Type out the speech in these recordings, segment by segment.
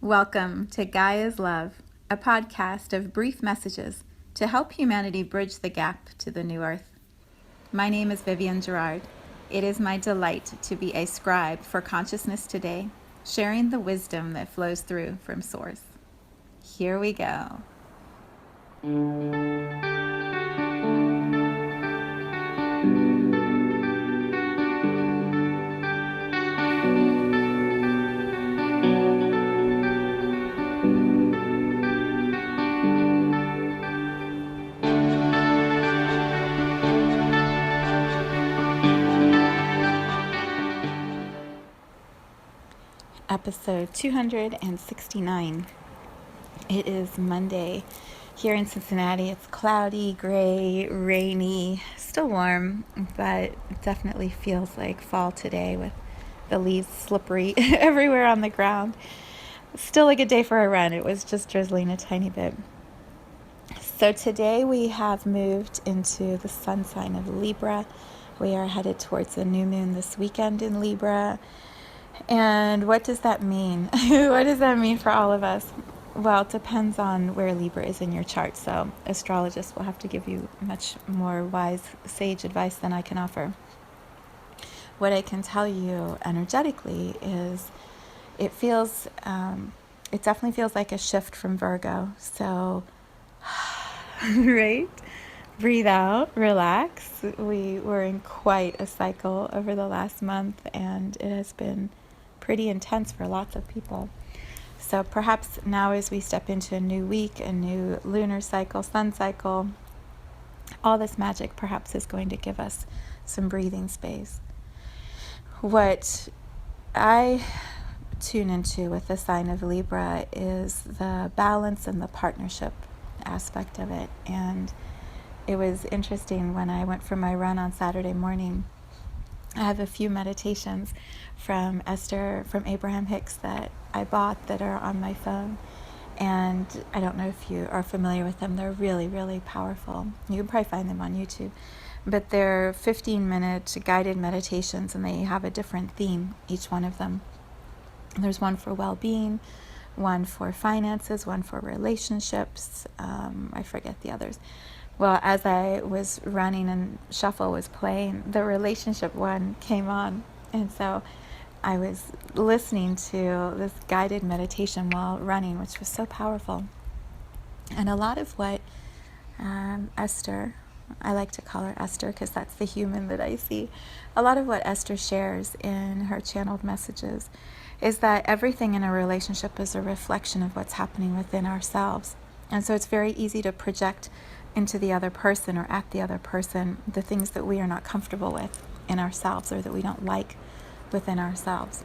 Welcome to Gaia's Love, a podcast of brief messages to help humanity bridge the gap to the new earth. My name is Vivienne Gerard. It is my delight to be a scribe for consciousness today, sharing the wisdom that flows through from Source. Here we go. Episode 269. It is Monday. Here in Cincinnati, it's cloudy, gray, rainy, still warm, but it definitely feels like fall today with the leaves slippery everywhere on the ground. Still a good day for a run. It was just drizzling a tiny bit. So today we have moved into the sun sign of Libra. We are headed towards the new moon this weekend in Libra. And what does that mean? What does that mean for all of us? Well, it depends on where Libra is in your chart. So astrologists will have to give you much more wise, sage advice than I can offer. What I can tell you energetically is it definitely feels like a shift from Virgo. So, right? Breathe out, relax. We were in quite a cycle over the last month, and it has been pretty intense for lots of people. So perhaps now as we step into a new week, a new lunar cycle, sun cycle, all this magic perhaps is going to give us some breathing space. What I tune into with the sign of Libra is the balance and the partnership aspect of it. And it was interesting when I went for my run on Saturday morning. I have a few meditations from from Abraham Hicks that I bought that are on my phone. And I don't know if you are familiar with them. They're really, really powerful. You can probably find them on YouTube. But they're 15-minute guided meditations, and they have a different theme, each one of them. There's one for well-being, one for finances, one for relationships. I forget the others. Well, as I was running and Shuffle was playing, the relationship one came on. And so I was listening to this guided meditation while running, which was so powerful. And a lot of what Esther, I like to call her Esther because that's the human that I see, a lot of what Esther shares in her channeled messages is that everything in a relationship is a reflection of what's happening within ourselves. And so it's very easy to project into the other person or at the other person the things that we are not comfortable with in ourselves or that we don't like within ourselves.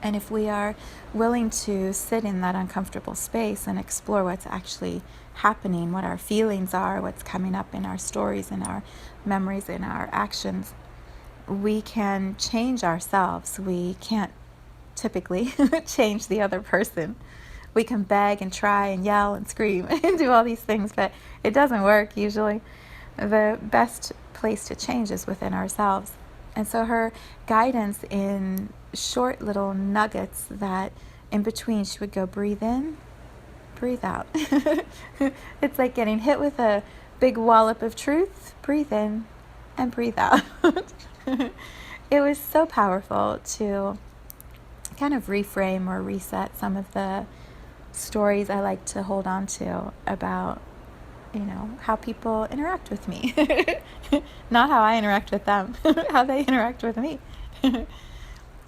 And if we are willing to sit in that uncomfortable space and explore what's actually happening, what our feelings are, what's coming up in our stories, in our memories, in our actions, we can change ourselves. We can't typically change the other person. We can beg and try and yell and scream and do all these things, but it doesn't work usually. The best place to change is within ourselves. And so her guidance in short little nuggets that in between she would go, breathe in, breathe out. It's like getting hit with a big wallop of truth, breathe in and breathe out. It was so powerful to kind of reframe or reset some of the stories I like to hold on to about, how people interact with me. Not how I interact with them, how they interact with me.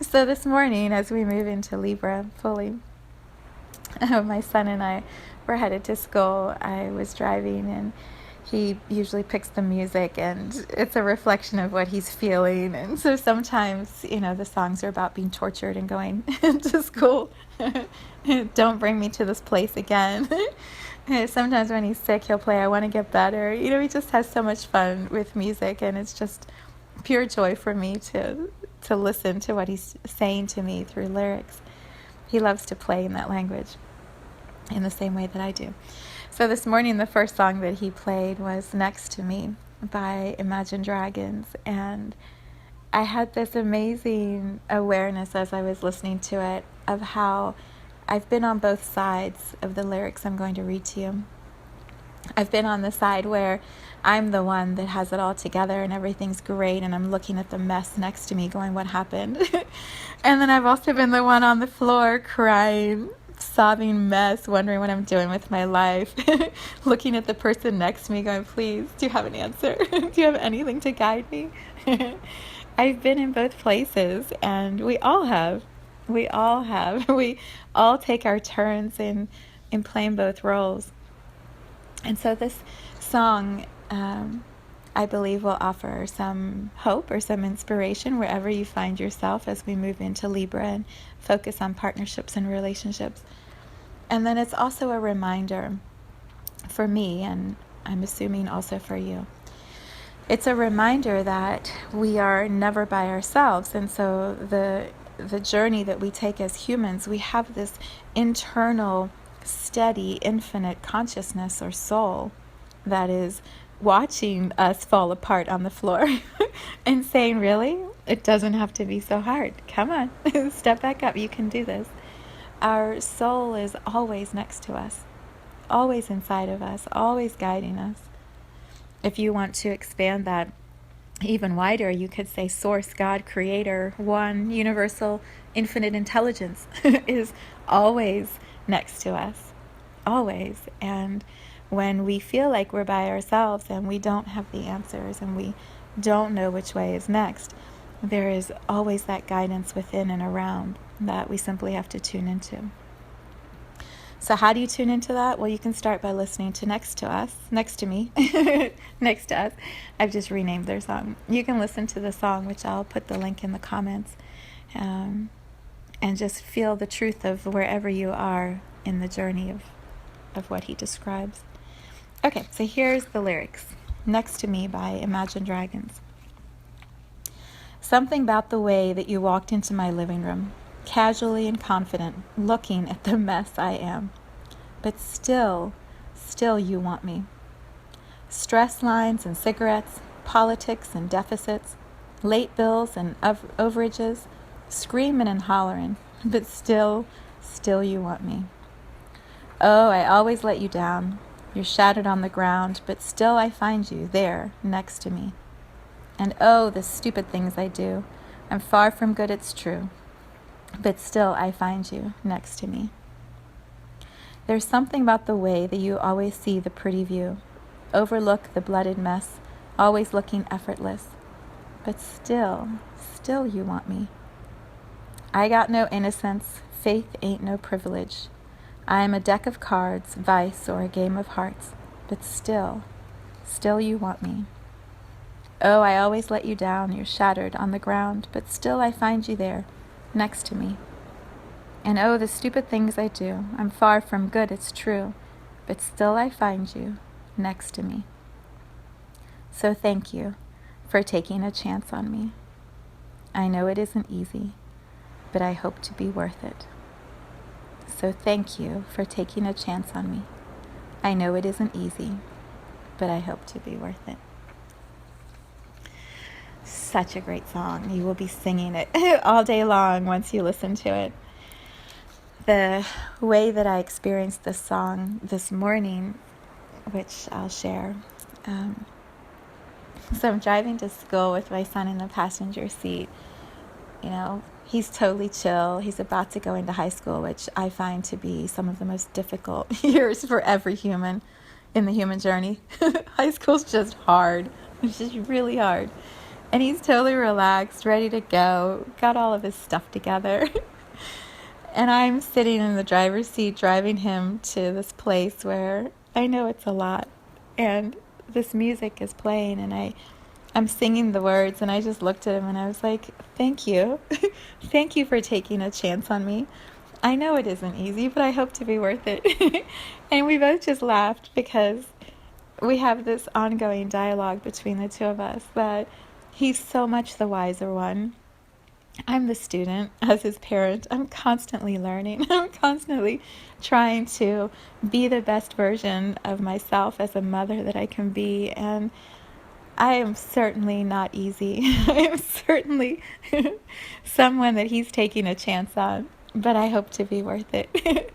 So this morning, as we move into Libra fully, my son and I were headed to school. I was driving, and he usually picks the music, and it's a reflection of what he's feeling. And so sometimes, the songs are about being tortured and going to school. Don't bring me to this place again. Sometimes when he's sick, he'll play I Want to Get Better. He just has so much fun with music, and it's just pure joy for me to listen to what he's saying to me through lyrics. He loves to play in that language in the same way that I do. So this morning, the first song that he played was Next to Me by Imagine Dragons. And I had this amazing awareness as I was listening to it of how I've been on both sides of the lyrics I'm going to read to you. I've been on the side where I'm the one that has it all together and everything's great, and I'm looking at the mess next to me going, what happened? And then I've also been the one on the floor crying, sobbing mess, wondering what I'm doing with my life, looking at the person next to me going, please, do you have an answer? Do you have anything to guide me? I've been in both places, and we all have. We all have. We all take our turns in playing both roles. And so this song, I believe, will offer some hope or some inspiration wherever you find yourself as we move into Libra and focus on partnerships and relationships. And then it's also a reminder for me, and I'm assuming also for you. It's a reminder that we are never by ourselves. And so the journey that we take as humans, we have this internal, steady, infinite consciousness or soul that is watching us fall apart on the floor and saying, really? It doesn't have to be so hard. Come on, step back up. You can do this. Our soul is always next to us, always inside of us, always guiding us. If you want to expand that even wider, you could say source, God, creator, one, universal, infinite intelligence is always next to us, always. And when we feel like we're by ourselves and we don't have the answers and we don't know which way is next, there is always that guidance within and around that we simply have to tune into. So how do you tune into that? Well, you can start by listening to Next to Us, Next to Me, Next to Us. I've just renamed their song. You can listen to the song, which I'll put the link in the comments, and just feel the truth of wherever you are in the journey of what he describes. Okay, so here's the lyrics. Next to Me by Imagine Dragons. Something about the way that you walked into my living room, casually and confident, looking at the mess I am. But still you want me. Stress lines and cigarettes, politics and deficits, late bills and overages, screaming and hollering, but still you want me. Oh, I always let you down. You're shattered on the ground, but still I find you there next to me. And oh, the stupid things I do. I'm far from good, it's true. But still I find you next to me. There's something about the way that you always see the pretty view, overlook the blooded mess, always looking effortless. But still you want me. I got no innocence, faith ain't no privilege. I am a deck of cards, vice, or a game of hearts. But still you want me. Oh, I always let you down, you're shattered on the ground, but still I find you there, next to me. And oh, the stupid things I do, I'm far from good, it's true, but still I find you next to me. So thank you for taking a chance on me. I know it isn't easy, but I hope to be worth it. So thank you for taking a chance on me. I know it isn't easy, but I hope to be worth it. Such a great song. You will be singing it all day long once you listen to it. The way that I experienced this song this morning, which I'll share. So I'm driving to school with my son in the passenger seat. You know, he's totally chill. He's about to go into high school, which I find to be some of the most difficult years for every human in the human journey. High school's just hard. It's just really hard. And he's totally relaxed, ready to go, got all of his stuff together. And I'm sitting in the driver's seat driving him to this place where I know it's a lot. And this music is playing and I'm singing the words, and I just looked at him and I was like, thank you. Thank you for taking a chance on me. I know it isn't easy, but I hope to be worth it. And we both just laughed because we have this ongoing dialogue between the two of us that he's so much the wiser one. I'm the student as his parent. I'm constantly learning. I'm constantly trying to be the best version of myself as a mother that I can be. And I am certainly not easy. I am certainly someone that he's taking a chance on. but I hope to be worth it.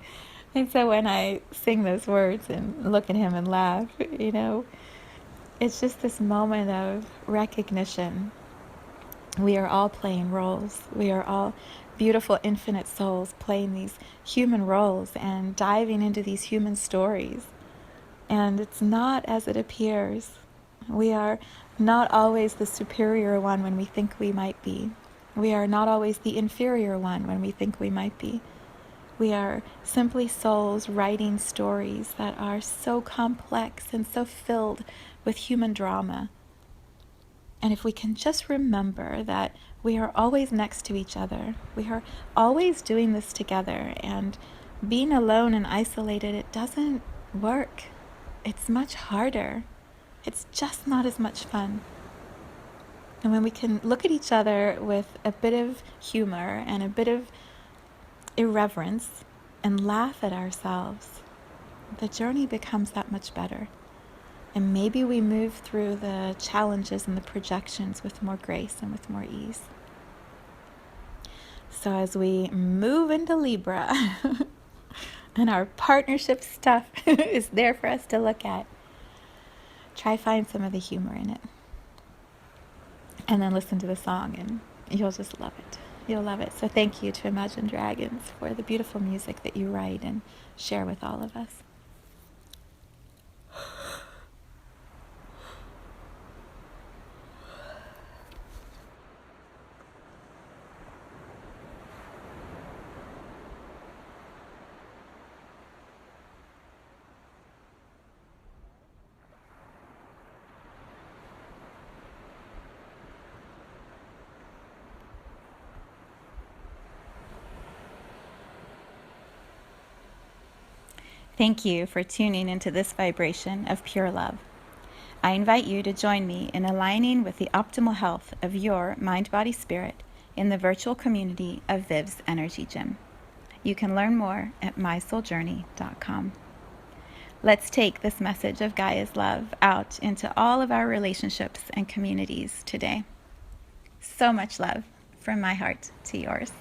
And so when I sing those words and look at him and laugh, it's just this moment of recognition. We are all playing roles. We are all beautiful, infinite souls playing these human roles and diving into these human stories. And it's not as it appears. We are not always the superior one when we think we might be. We are not always the inferior one when we think we might be. We are simply souls writing stories that are so complex and so filled with human drama. And if we can just remember that we are always next to each other, we are always doing this together, and being alone and isolated, it doesn't work. It's much harder. It's just not as much fun. And when we can look at each other with a bit of humor and a bit of irreverence and laugh at ourselves, the journey becomes that much better. And maybe we move through the challenges and the projections with more grace and with more ease. So as we move into Libra, and our partnership stuff is there for us to look at, try find some of the humor in it. And then listen to the song and you'll just love it. You'll love it. So thank you to Imagine Dragons for the beautiful music that you write and share with all of us. Thank you for tuning into this vibration of pure love. I invite you to join me in aligning with the optimal health of your mind, body, spirit in the virtual community of Viv's Energy Gym. You can learn more at mysouljourney.com. Let's take this message of Gaia's love out into all of our relationships and communities today. So much love from my heart to yours.